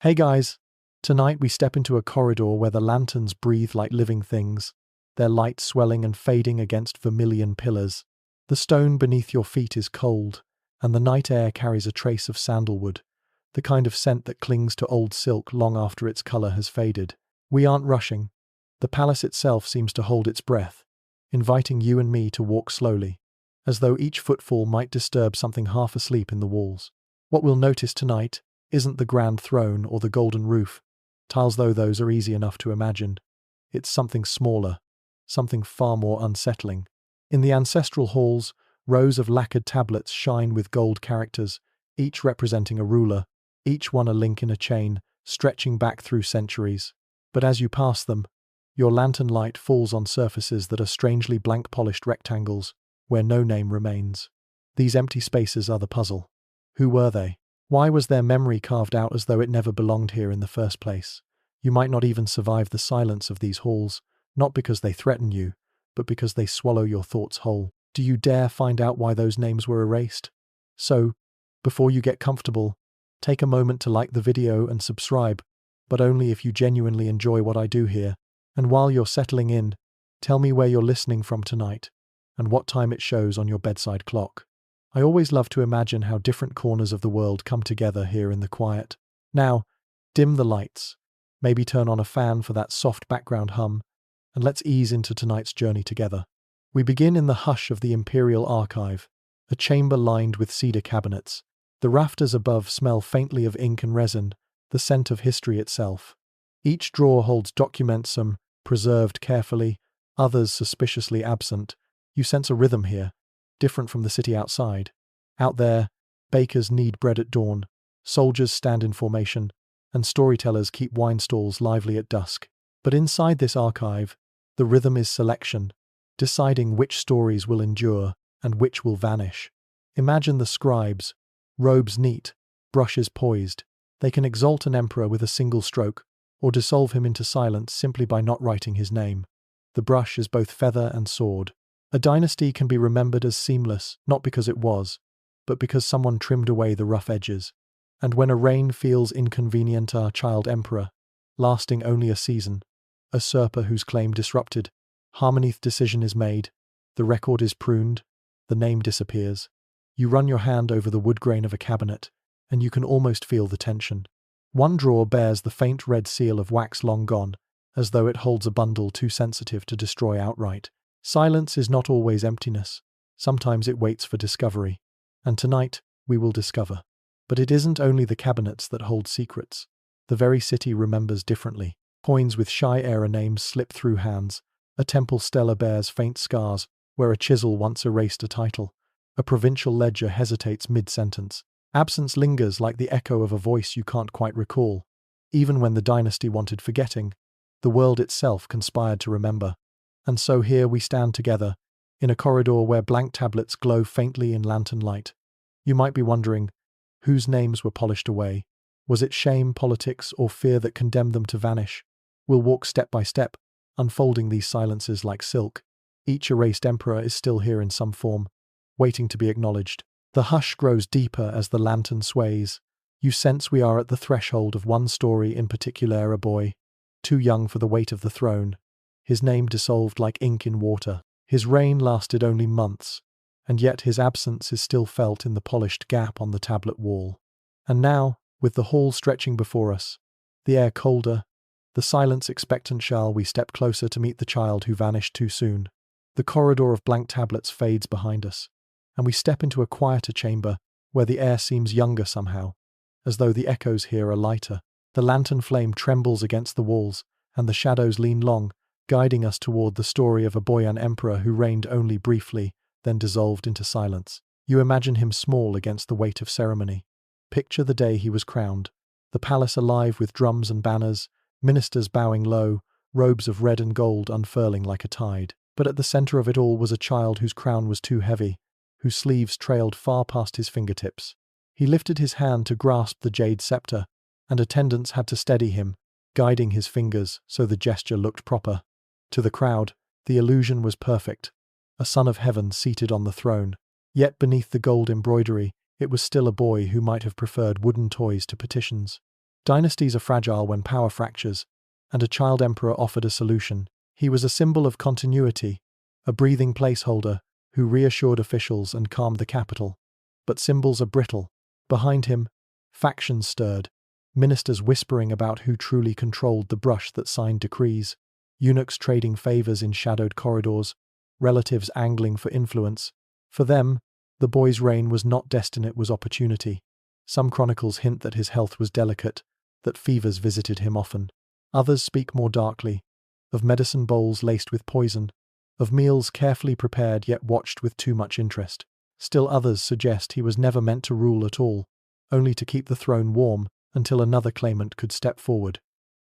Hey guys! Tonight we step into a corridor where the lanterns breathe like living things, their light swelling and fading against vermilion pillars. The stone beneath your feet is cold, and the night air carries a trace of sandalwood, the kind of scent that clings to old silk long after its color has faded. We aren't rushing. The palace itself seems to hold its breath, inviting you and me to walk slowly, as though each footfall might disturb something half asleep in the walls. What we'll notice tonight isn't the grand throne or the golden roof, tiles though those are easy enough to imagine. It's something smaller, something far more unsettling. In the ancestral halls, rows of lacquered tablets shine with gold characters, each representing a ruler, each one a link in a chain, stretching back through centuries. But as you pass them, your lantern light falls on surfaces that are strangely blank-polished rectangles, where no name remains. These empty spaces are the puzzle. Who were they? Why was their memory carved out as though it never belonged here in the first place? You might not even survive the silence of these halls, not because they threaten you, but because they swallow your thoughts whole. Do you dare find out why those names were erased? So, before you get comfortable, take a moment to like the video and subscribe, but only if you genuinely enjoy what I do here. And while you're settling in, tell me where you're listening from tonight, and what time it shows on your bedside clock. I always love to imagine how different corners of the world come together here in the quiet. Now, dim the lights, maybe turn on a fan for that soft background hum, and let's ease into tonight's journey together. We begin in the hush of the Imperial Archive, a chamber lined with cedar cabinets. The rafters above smell faintly of ink and resin, the scent of history itself. Each drawer holds documents, some preserved carefully, others suspiciously absent. You sense a rhythm here, different from the city outside. Out there, bakers knead bread at dawn, soldiers stand in formation, and storytellers keep wine stalls lively at dusk. But inside this archive, the rhythm is selection, deciding which stories will endure and which will vanish. Imagine the scribes, robes neat, brushes poised. They can exalt an emperor with a single stroke, or dissolve him into silence simply by not writing his name. The brush is both feather and sword. A dynasty can be remembered as seamless, not because it was, but because someone trimmed away the rough edges. And when a reign feels inconvenient, our child emperor, lasting only a season, a usurper whose claim disrupted, harmony's decision is made, the record is pruned, the name disappears. You run your hand over the wood grain of a cabinet, and you can almost feel the tension. One drawer bears the faint red seal of wax long gone, as though it holds a bundle too sensitive to destroy outright. Silence is not always emptiness. Sometimes it waits for discovery. And tonight, we will discover. But it isn't only the cabinets that hold secrets. The very city remembers differently. Coins with shy era names slip through hands. A temple stela bears faint scars, where a chisel once erased a title. A provincial ledger hesitates mid-sentence. Absence lingers like the echo of a voice you can't quite recall. Even when the dynasty wanted forgetting, the world itself conspired to remember. And so here we stand together, in a corridor where blank tablets glow faintly in lantern light. You might be wondering, whose names were polished away? Was it shame, politics, or fear that condemned them to vanish? We'll walk step by step, unfolding these silences like silk. Each erased emperor is still here in some form, waiting to be acknowledged. The hush grows deeper as the lantern sways. You sense we are at the threshold of one story in particular, a boy, too young for the weight of the throne. His name dissolved like ink in water. His reign lasted only months, and yet his absence is still felt in the polished gap on the tablet wall. And now, with the hall stretching before us, the air colder, the silence expectant, shall we step closer to meet the child who vanished too soon. The corridor of blank tablets fades behind us, and we step into a quieter chamber where the air seems younger somehow, as though the echoes here are lighter. The lantern flame trembles against the walls, and the shadows lean long, guiding us toward the story of a Boyan emperor who reigned only briefly, then dissolved into silence. You imagine him small against the weight of ceremony. Picture the day he was crowned, the palace alive with drums and banners, ministers bowing low, robes of red and gold unfurling like a tide. But at the center of it all was a child whose crown was too heavy, whose sleeves trailed far past his fingertips. He lifted his hand to grasp the jade scepter, and attendants had to steady him, guiding his fingers so the gesture looked proper. To the crowd, the illusion was perfect, a son of heaven seated on the throne. Yet beneath the gold embroidery, it was still a boy who might have preferred wooden toys to petitions. Dynasties are fragile when power fractures, and a child emperor offered a solution. He was a symbol of continuity, a breathing placeholder who reassured officials and calmed the capital. But symbols are brittle. Behind him, factions stirred, ministers whispering about who truly controlled the brush that signed decrees, eunuchs trading favors in shadowed corridors, relatives angling for influence. For them, the boy's reign was not destiny, it was opportunity. Some chronicles hint that his health was delicate, that fevers visited him often. Others speak more darkly, of medicine bowls laced with poison, of meals carefully prepared yet watched with too much interest. Still others suggest he was never meant to rule at all, only to keep the throne warm until another claimant could step forward.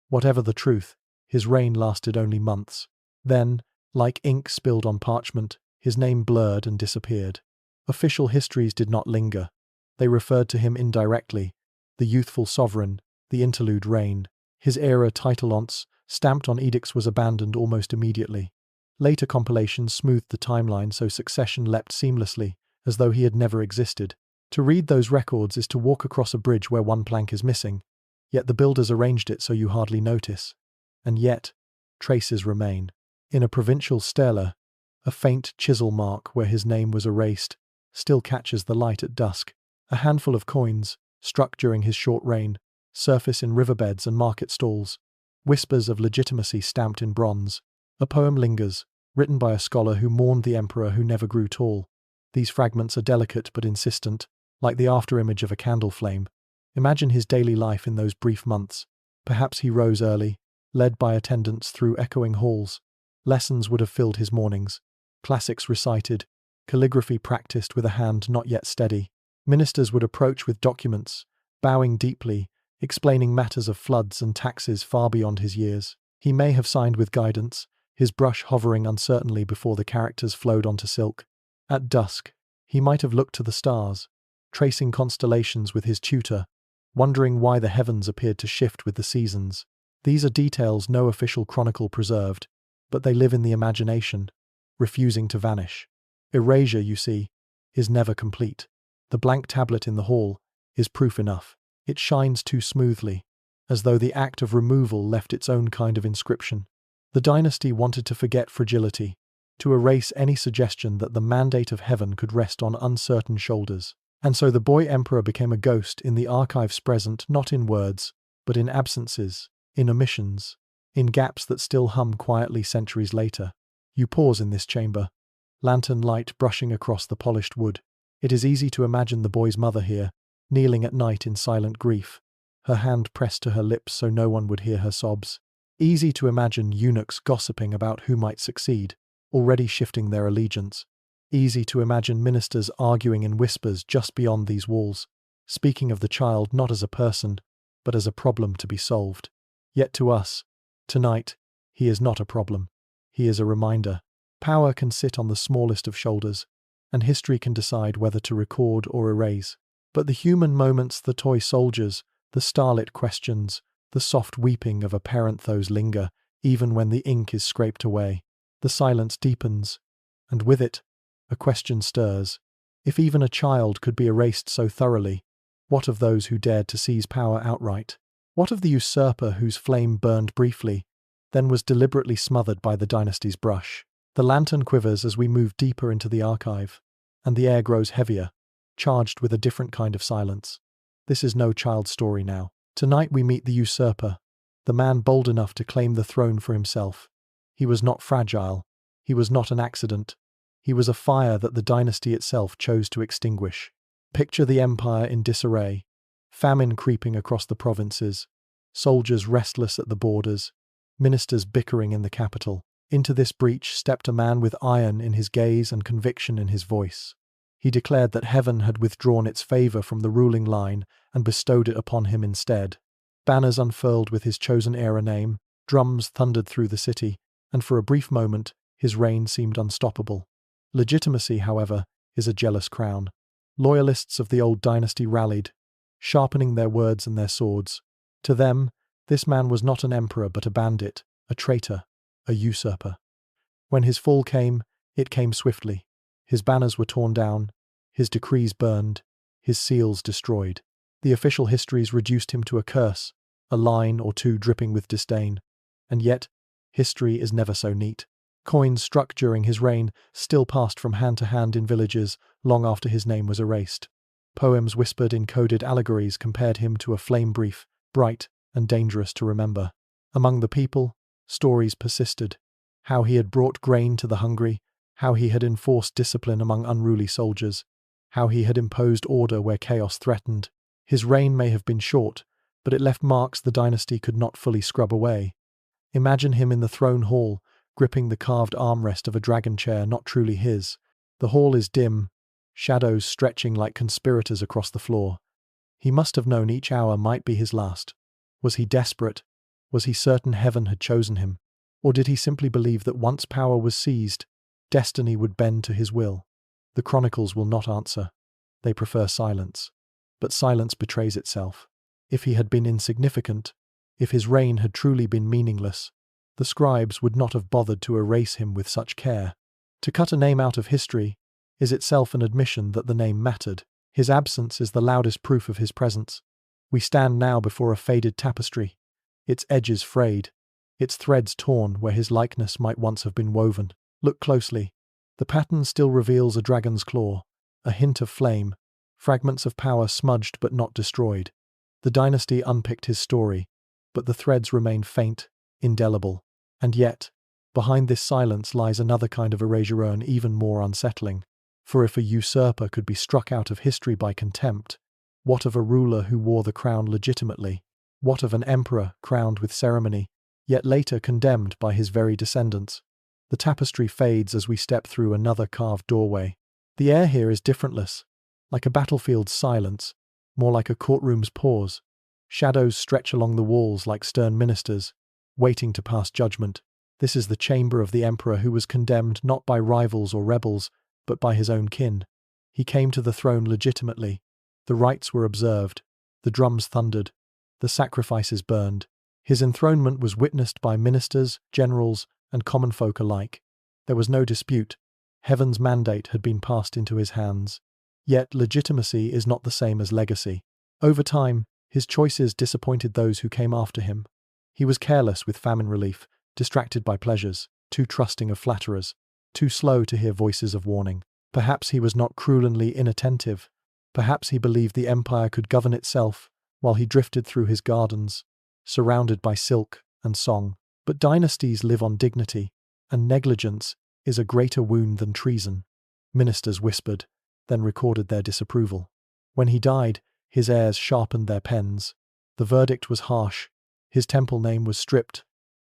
Whatever the truth, his reign lasted only months. Then, like ink spilled on parchment, his name blurred and disappeared. Official histories did not linger. They referred to him indirectly: the youthful sovereign, the interlude reign. His era title stamped on edicts was abandoned almost immediately. Later compilations smoothed the timeline so succession leapt seamlessly, as though he had never existed. To read those records is to walk across a bridge where one plank is missing, yet the builders arranged it so you hardly notice. And yet, traces remain. In a provincial stela, a faint chisel mark where his name was erased still catches the light at dusk. A handful of coins, struck during his short reign, surface in riverbeds and market stalls, whispers of legitimacy stamped in bronze. A poem lingers, written by a scholar who mourned the emperor who never grew tall. These fragments are delicate but insistent, like the afterimage of a candle flame. Imagine his daily life in those brief months. Perhaps he rose early, led by attendants through echoing halls. Lessons would have filled his mornings, classics recited, calligraphy practiced with a hand not yet steady. Ministers would approach with documents, bowing deeply, explaining matters of floods and taxes far beyond his years. He may have signed with guidance, his brush hovering uncertainly before the characters flowed onto silk. At dusk, he might have looked to the stars, tracing constellations with his tutor, wondering why the heavens appeared to shift with the seasons. These are details no official chronicle preserved, but they live in the imagination, refusing to vanish. Erasure, you see, is never complete. The blank tablet in the hall is proof enough. It shines too smoothly, as though the act of removal left its own kind of inscription. The dynasty wanted to forget fragility, to erase any suggestion that the mandate of heaven could rest on uncertain shoulders. And so the boy emperor became a ghost in the archives present, not in words, but in absences, in omissions, in gaps that still hum quietly centuries later. You pause in this chamber, lantern light brushing across the polished wood. It is easy to imagine the boy's mother here, kneeling at night in silent grief, her hand pressed to her lips so no one would hear her sobs. Easy to imagine eunuchs gossiping about who might succeed, already shifting their allegiance. Easy to imagine ministers arguing in whispers just beyond these walls, speaking of the child not as a person, but as a problem to be solved. Yet to us, tonight, he is not a problem. He is a reminder. Power can sit on the smallest of shoulders, and history can decide whether to record or erase. But the human moments, the toy soldiers, the starlit questions, the soft weeping of a parent, those linger, even when the ink is scraped away. The silence deepens, and with it, a question stirs. If even a child could be erased so thoroughly, what of those who dared to seize power outright? What of the usurper whose flame burned briefly, then was deliberately smothered by the dynasty's brush? The lantern quivers as we move deeper into the archive, and the air grows heavier, charged with a different kind of silence. This is no child's story now. Tonight we meet the usurper, the man bold enough to claim the throne for himself. He was not fragile. He was not an accident. He was a fire that the dynasty itself chose to extinguish. Picture the empire in disarray, famine creeping across the provinces, soldiers restless at the borders, ministers bickering in the capital. Into this breach stepped a man with iron in his gaze and conviction in his voice. He declared that heaven had withdrawn its favor from the ruling line and bestowed it upon him instead. Banners unfurled with his chosen era name, drums thundered through the city, and for a brief moment, his reign seemed unstoppable. Legitimacy, however, is a jealous crown. Loyalists of the old dynasty rallied, sharpening their words and their swords. To them, this man was not an emperor but a bandit, a traitor, a usurper. When his fall came, it came swiftly. His banners were torn down, his decrees burned, his seals destroyed. The official histories reduced him to a curse, a line or two dripping with disdain. And yet, history is never so neat. Coins struck during his reign still passed from hand to hand in villages long after his name was erased. Poems whispered in coded allegories compared him to a flame brief, bright and dangerous to remember. Among the people, stories persisted. How he had brought grain to the hungry, how he had enforced discipline among unruly soldiers, how he had imposed order where chaos threatened. His reign may have been short, but it left marks the dynasty could not fully scrub away. Imagine him in the throne hall, gripping the carved armrest of a dragon chair not truly his. The hall is dim, shadows stretching like conspirators across the floor. He must have known each hour might be his last. Was he desperate? Was he certain heaven had chosen him? Or did he simply believe that once power was seized, destiny would bend to his will? The chronicles will not answer. They prefer silence. But silence betrays itself. If he had been insignificant, if his reign had truly been meaningless, the scribes would not have bothered to erase him with such care. To cut a name out of history is itself an admission that the name mattered. His absence is the loudest proof of his presence. We stand now before a faded tapestry, its edges frayed, its threads torn where his likeness might once have been woven. Look closely. The pattern still reveals a dragon's claw, a hint of flame, fragments of power smudged but not destroyed. The dynasty unpicked his story, but the threads remain faint, indelible. And yet, behind this silence lies another kind of erasure even more unsettling. For if a usurper could be struck out of history by contempt, what of a ruler who wore the crown legitimately? What of an emperor crowned with ceremony, yet later condemned by his very descendants? The tapestry fades as we step through another carved doorway. The air here is differentless, like a battlefield's silence, more like a courtroom's pause. Shadows stretch along the walls like stern ministers, waiting to pass judgment. This is the chamber of the emperor who was condemned not by rivals or rebels, but by his own kin. He came to the throne legitimately. The rites were observed, the drums thundered, the sacrifices burned. His enthronement was witnessed by ministers, generals, and common folk alike. There was no dispute. Heaven's mandate had been passed into his hands. Yet legitimacy is not the same as legacy. Over time, his choices disappointed those who came after him. He was careless with famine relief, distracted by pleasures, too trusting of flatterers, too slow to hear voices of warning. Perhaps he was not cruelly inattentive. Perhaps he believed the empire could govern itself while he drifted through his gardens, surrounded by silk and song. But dynasties live on dignity, and negligence is a greater wound than treason. Ministers whispered, then recorded their disapproval. When he died, his heirs sharpened their pens. The verdict was harsh. His temple name was stripped.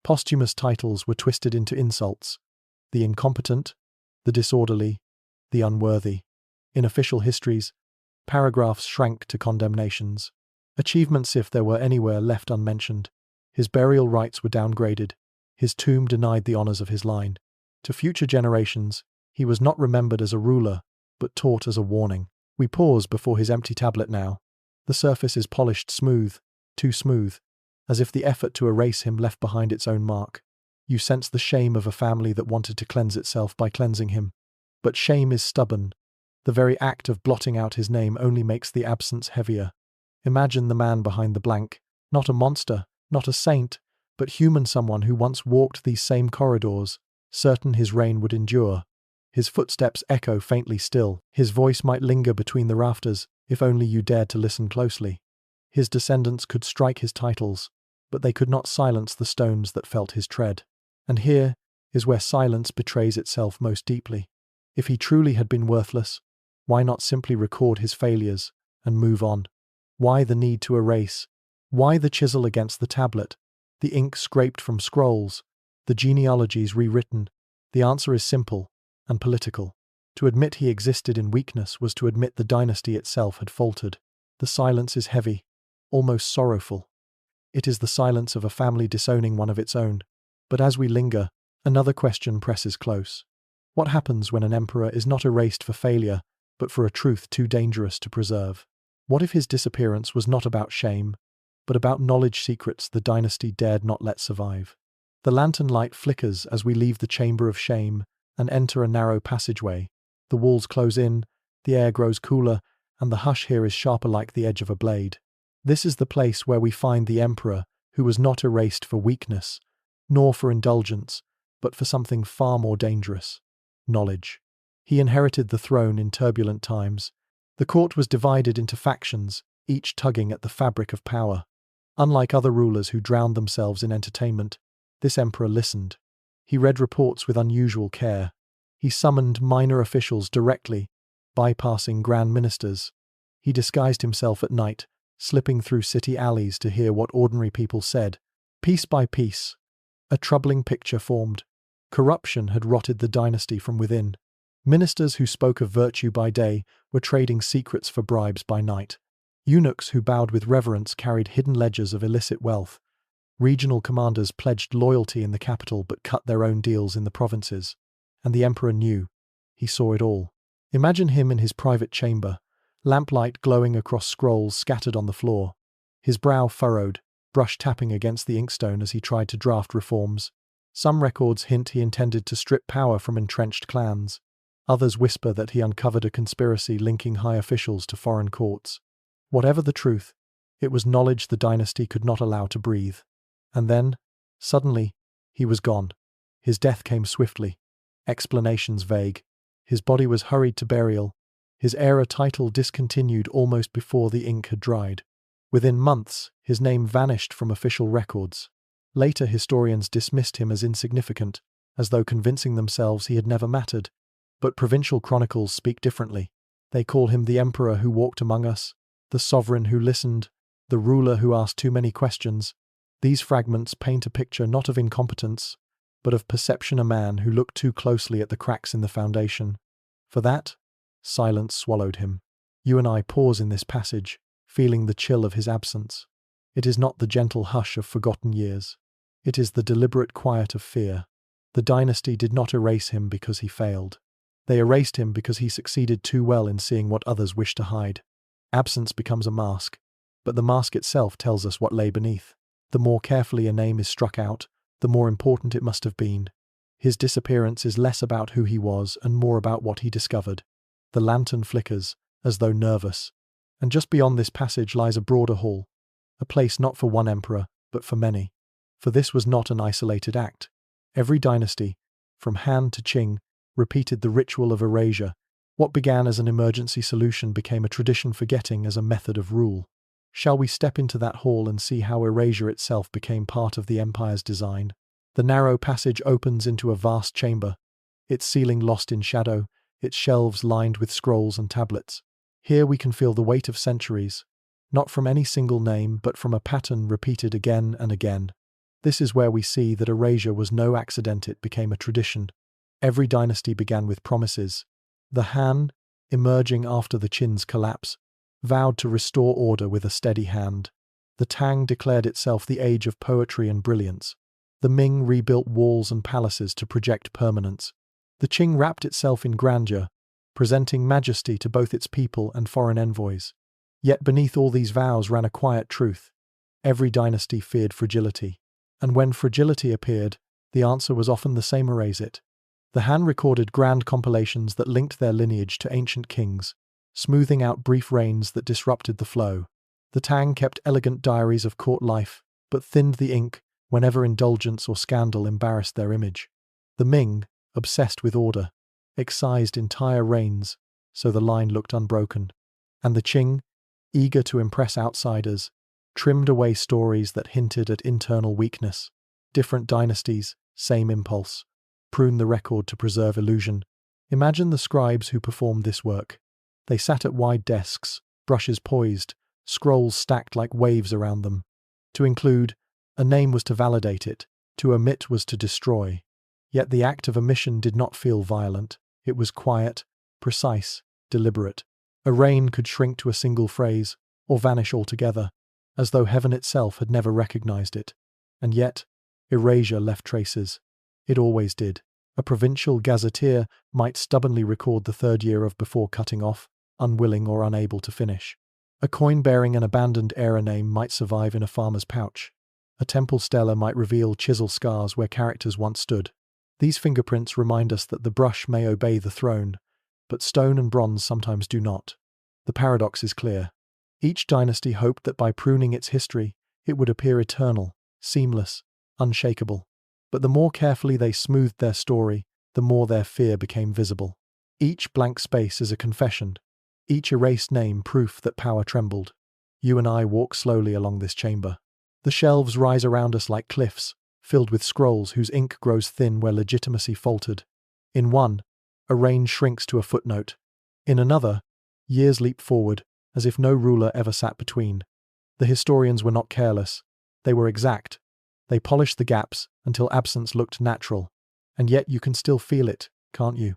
Posthumous titles were twisted into insults. The incompetent, the disorderly, the unworthy. In official histories, paragraphs shrank to condemnations. Achievements, if there were anywhere, left unmentioned. His burial rites were downgraded. His tomb denied the honors of his line. To future generations, he was not remembered as a ruler, but taught as a warning. We pause before his empty tablet now. The surface is polished smooth, too smooth, as if the effort to erase him left behind its own mark. You sense the shame of a family that wanted to cleanse itself by cleansing him. But shame is stubborn. The very act of blotting out his name only makes the absence heavier. Imagine the man behind the blank, not a monster, not a saint, but human, someone who once walked these same corridors, certain his reign would endure. His footsteps echo faintly still. His voice might linger between the rafters, if only you dared to listen closely. His descendants could strike his titles, but they could not silence the stones that felt his tread. And here is where silence betrays itself most deeply. If he truly had been worthless, why not simply record his failures and move on? Why the need to erase? Why the chisel against the tablet, the ink scraped from scrolls, the genealogies rewritten? The answer is simple and political. To admit he existed in weakness was to admit the dynasty itself had faltered. The silence is heavy, almost sorrowful. It is the silence of a family disowning one of its own. But as we linger, another question presses close. What happens when an emperor is not erased for failure, but for a truth too dangerous to preserve? What if his disappearance was not about shame, but about knowledge secrets the dynasty dared not let survive? The lantern light flickers as we leave the chamber of shame and enter a narrow passageway. The walls close in, the air grows cooler, and the hush here is sharper like the edge of a blade. This is the place where we find the emperor, who was not erased for weakness, nor for indulgence, but for something far more dangerous: knowledge. He inherited the throne in turbulent times. The court was divided into factions, each tugging at the fabric of power. Unlike other rulers who drowned themselves in entertainment, this emperor listened. He read reports with unusual care. He summoned minor officials directly, bypassing grand ministers. He disguised himself at night, slipping through city alleys to hear what ordinary people said. Piece by piece, a troubling picture formed. Corruption had rotted the dynasty from within. Ministers who spoke of virtue by day were trading secrets for bribes by night. Eunuchs who bowed with reverence carried hidden ledgers of illicit wealth. Regional commanders pledged loyalty in the capital but cut their own deals in the provinces. And the emperor knew. He saw it all. Imagine him in his private chamber, lamplight glowing across scrolls scattered on the floor. His brow furrowed, brush tapping against the inkstone as he tried to draft reforms. Some records hint he intended to strip power from entrenched clans. Others whisper that he uncovered a conspiracy linking high officials to foreign courts. Whatever the truth, it was knowledge the dynasty could not allow to breathe. And then, suddenly, he was gone. His death came swiftly. Explanations vague. His body was hurried to burial. His era title discontinued almost before the ink had dried. Within months, his name vanished from official records. Later historians dismissed him as insignificant, as though convincing themselves he had never mattered. But provincial chronicles speak differently. They call him the emperor who walked among us, the sovereign who listened, the ruler who asked too many questions. These fragments paint a picture not of incompetence, but of perception, a man who looked too closely at the cracks in the foundation. For that, silence swallowed him. You and I pause in this passage, feeling the chill of his absence. It is not the gentle hush of forgotten years. It is the deliberate quiet of fear. The dynasty did not erase him because he failed. They erased him because he succeeded too well in seeing what others wish to hide. Absence becomes a mask, but the mask itself tells us what lay beneath. The more carefully a name is struck out, the more important it must have been. His disappearance is less about who he was and more about what he discovered. The lantern flickers, as though nervous. And just beyond this passage lies a broader hall, a place not for one emperor, but for many. For this was not an isolated act. Every dynasty, from Han to Qing, repeated the ritual of erasure. What began as an emergency solution became a tradition, forgetting as a method of rule. Shall we step into that hall and see how erasure itself became part of the empire's design? The narrow passage opens into a vast chamber, its ceiling lost in shadow, its shelves lined with scrolls and tablets. Here we can feel the weight of centuries, not from any single name, but from a pattern repeated again and again. This is where we see that erasure was no accident, it became a tradition. Every dynasty began with promises. The Han, emerging after the Qin's collapse, vowed to restore order with a steady hand. The Tang declared itself the age of poetry and brilliance. The Ming rebuilt walls and palaces to project permanence. The Qing wrapped itself in grandeur, presenting majesty to both its people and foreign envoys. Yet beneath all these vows ran a quiet truth. Every dynasty feared fragility. And when fragility appeared, the answer was often the same: erase it. The Han recorded grand compilations that linked their lineage to ancient kings, smoothing out brief reigns that disrupted the flow. The Tang kept elegant diaries of court life, but thinned the ink whenever indulgence or scandal embarrassed their image. The Ming, obsessed with order, excised entire reigns so the line looked unbroken. And the Qing, eager to impress outsiders, trimmed away stories that hinted at internal weakness. Different dynasties, same impulse. Prune the record to preserve illusion. Imagine the scribes who performed this work. They sat at wide desks, brushes poised, scrolls stacked like waves around them. To include a name was to validate it, to omit was to destroy. Yet the act of omission did not feel violent. It was quiet, precise, deliberate. A reign could shrink to a single phrase, or vanish altogether, as though heaven itself had never recognized it. And yet, erasure left traces. It always did. A provincial gazetteer might stubbornly record the third year of before cutting off, unwilling or unable to finish. A coin bearing an abandoned era name might survive in a farmer's pouch. A temple stela might reveal chisel scars where characters once stood. These fingerprints remind us that the brush may obey the throne, but stone and bronze sometimes do not. The paradox is clear. Each dynasty hoped that by pruning its history, it would appear eternal. seamless, unshakable. But the more carefully they smoothed their story, the more their fear became visible. Each blank space is a confession, each erased name proof that power trembled. You and I walk slowly along this chamber. The shelves rise around us like cliffs, filled with scrolls whose ink grows thin where legitimacy faltered. In one, a reign shrinks to a footnote. In another, years leap forward, as if no ruler ever sat between. The historians were not careless. They were exact. They polished the gaps until absence looked natural. And yet you can still feel it, can't you?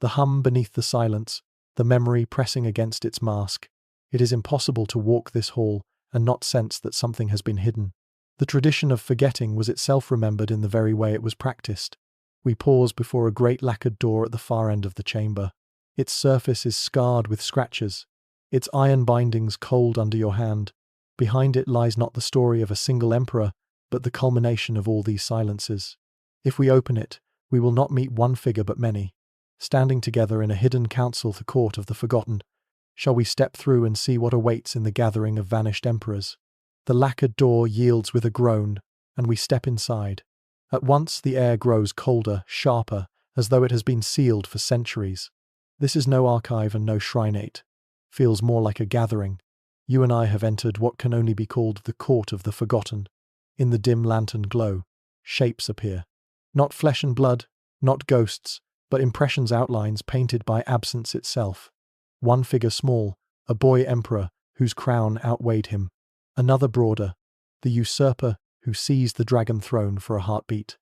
The hum beneath the silence, the memory pressing against its mask. It is impossible to walk this hall and not sense that something has been hidden. The tradition of forgetting was itself remembered in the very way it was practiced. We pause before a great lacquered door at the far end of the chamber. Its surface is scarred with scratches, its iron bindings cold under your hand. Behind it lies not the story of a single emperor, but the culmination of all these silences. If we open it, we will not meet one figure but many, standing together in a hidden council, the court of the forgotten. Shall we step through and see what awaits in the gathering of vanished emperors? The lacquered door yields with a groan, and we step inside. At once the air grows colder, sharper, as though it has been sealed for centuries. This is no archive and no shrinate. Feels more like a gathering. You and I have entered what can only be called the court of the forgotten. In the dim lantern glow, shapes appear. Not flesh and blood, not ghosts, but impressions, outlines painted by absence itself. One figure small, a boy emperor whose crown outweighed him. Another broader, the usurper who seized the dragon throne for a heartbeat.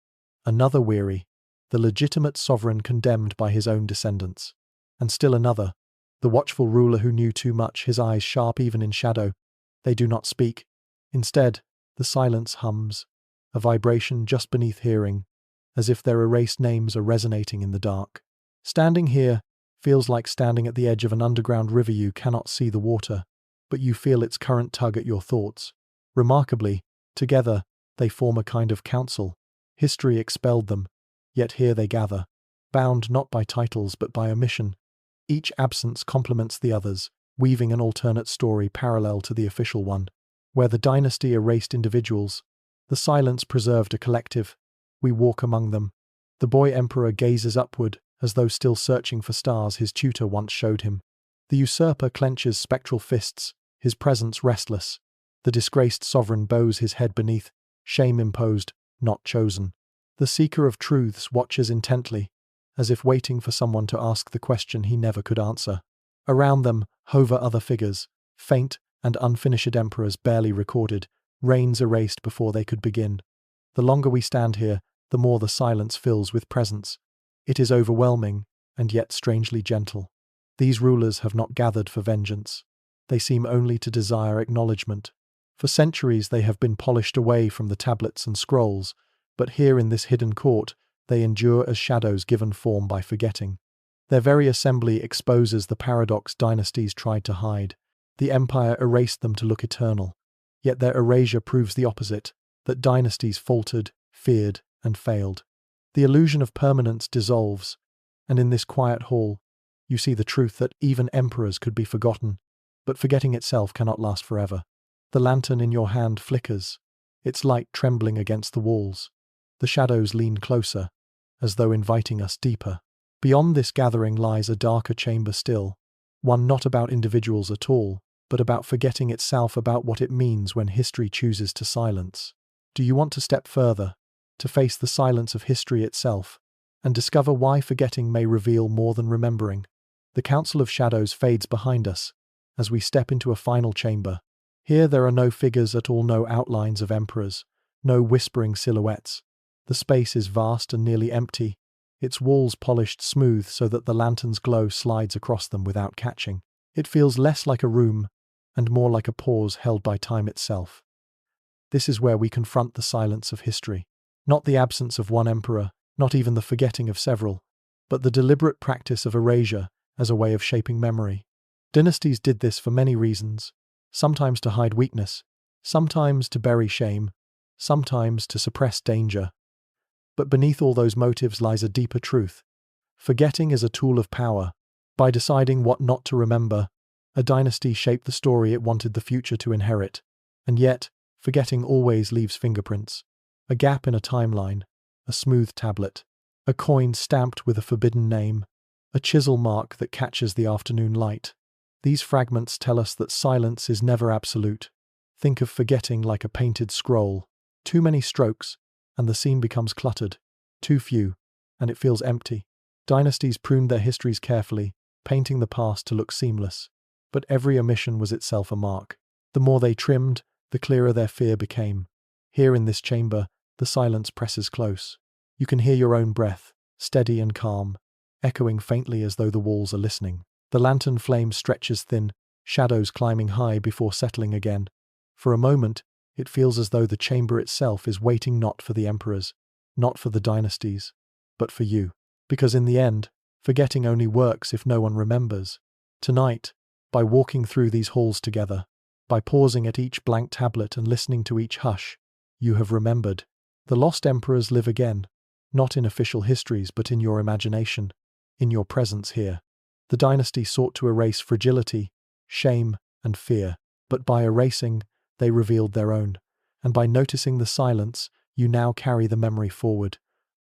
Another weary, the legitimate sovereign condemned by his own descendants. And still another, the watchful ruler who knew too much, his eyes sharp even in shadow. They do not speak. Instead, the silence hums, a vibration just beneath hearing, as if their erased names are resonating in the dark. Standing here feels like standing at the edge of an underground river. You cannot see the water, but you feel its current tug at your thoughts. Remarkably, together, they form a kind of council. History expelled them, yet here they gather, bound not by titles but by a mission. Each absence complements the others, weaving an alternate story parallel to the official one. Where the dynasty erased individuals, the silence preserved a collective. We walk among them. The boy emperor gazes upward, as though still searching for stars his tutor once showed him. The usurper clenches spectral fists, his presence restless. The disgraced sovereign bows his head beneath, shame imposed, not chosen. The seeker of truths watches intently, as if waiting for someone to ask the question he never could answer. Around them hover other figures, faint and unfinished emperors barely recorded, reigns erased before they could begin. The longer we stand here, the more the silence fills with presence. It is overwhelming, and yet strangely gentle. These rulers have not gathered for vengeance. They seem only to desire acknowledgement. For centuries they have been polished away from the tablets and scrolls, but here in this hidden court, they endure as shadows given form by forgetting. Their very assembly exposes the paradox dynasties tried to hide. The empire erased them to look eternal. Yet their erasure proves the opposite, that dynasties faltered, feared, and failed. The illusion of permanence dissolves, and in this quiet hall, you see the truth that even emperors could be forgotten, but forgetting itself cannot last forever. The lantern in your hand flickers, its light trembling against the walls. The shadows lean closer, as though inviting us deeper. Beyond this gathering lies a darker chamber still, one not about individuals at all, but about forgetting itself, about what it means when history chooses to silence. Do you want to step further, to face the silence of history itself, and discover why forgetting may reveal more than remembering? The Council of Shadows fades behind us, as we step into a final chamber. Here there are no figures at all, no outlines of emperors, no whispering silhouettes. The space is vast and nearly empty, its walls polished smooth so that the lantern's glow slides across them without catching. It feels less like a room, and more like a pause held by time itself. This is where we confront the silence of history. Not the absence of one emperor, not even the forgetting of several, but the deliberate practice of erasure as a way of shaping memory. Dynasties did this for many reasons, sometimes to hide weakness, sometimes to bury shame, sometimes to suppress danger. But beneath all those motives lies a deeper truth. Forgetting is a tool of power. By deciding what not to remember, a dynasty shaped the story it wanted the future to inherit. And yet, Forgetting always leaves fingerprints. A gap in a timeline. A smooth tablet. A coin stamped with a forbidden name. A chisel mark that catches the afternoon light. These fragments tell us that silence is never absolute. Think of forgetting like a painted scroll. Too many strokes, and the scene becomes cluttered. Too few, and it feels empty. Dynasties pruned their histories carefully, painting the past to look seamless. But every omission was itself a mark. The more they trimmed, the clearer their fear became. Here in this chamber, the silence presses close. You can hear your own breath, steady and calm, echoing faintly as though the walls are listening. The lantern flame stretches thin, shadows climbing high before settling again. For a moment, it feels as though the chamber itself is waiting not for the emperors, not for the dynasties, but for you. Because in the end, forgetting only works if no one remembers. Tonight, by walking through these halls together, by pausing at each blank tablet and listening to each hush, you have remembered. The lost emperors live again, not in official histories but in your imagination, in your presence here. The dynasty sought to erase fragility, shame, and fear, but by erasing, they revealed their own. And by noticing the silence, you now carry the memory forward.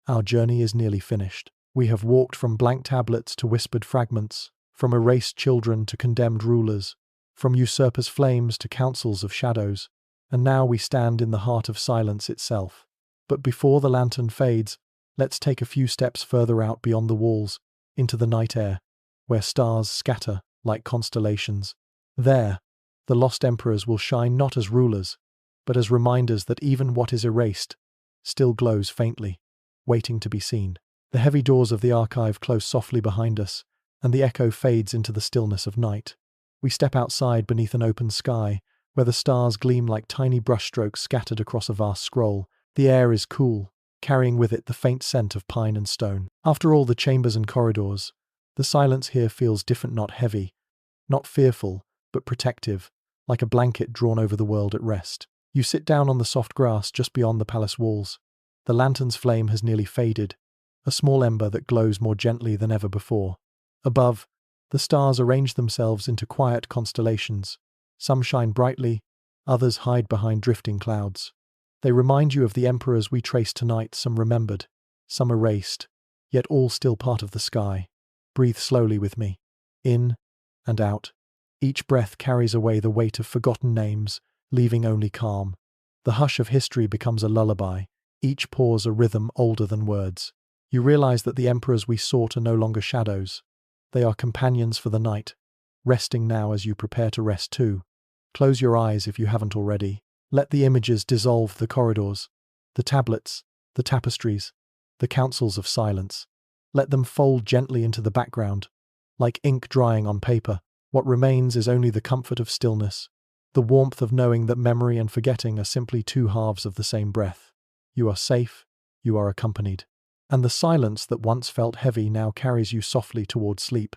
Our journey is nearly finished. We have walked from blank tablets to whispered fragments, from erased children to condemned rulers, from usurpers' flames to councils of shadows, and now we stand in the heart of silence itself. But before the lantern fades, let's take a few steps further out beyond the walls, into the night air, where stars scatter like constellations. There, the lost emperors will shine not as rulers, but as reminders that even what is erased still glows faintly, waiting to be seen. The heavy doors of the archive close softly behind us, and the echo fades into the stillness of night. We step outside beneath an open sky, where the stars gleam like tiny brushstrokes scattered across a vast scroll. The air is cool, carrying with it the faint scent of pine and stone. After all the chambers and corridors, the silence here feels different, not heavy, not fearful, but protective, like a blanket drawn over the world at rest. You sit down on the soft grass just beyond the palace walls. The lantern's flame has nearly faded, a small ember that glows more gently than ever before. Above, the stars arrange themselves into quiet constellations. Some shine brightly, others hide behind drifting clouds. They remind you of the emperors we traced tonight, some remembered, some erased, yet all still part of the sky. Breathe slowly with me, in and out. Each breath carries away the weight of forgotten names, leaving only calm. The hush of history becomes a lullaby, each pause a rhythm older than words. You realize that the emperors we sought are no longer shadows. They are companions for the night, resting now as you prepare to rest too. Close your eyes if you haven't already. Let the images dissolve the corridors, the tablets, the tapestries, the councils of silence. Let them fold gently into the background, like ink drying on paper. What remains is only the comfort of stillness, the warmth of knowing that memory and forgetting are simply two halves of the same breath. You are safe, you are accompanied, and the silence that once felt heavy now carries you softly toward sleep.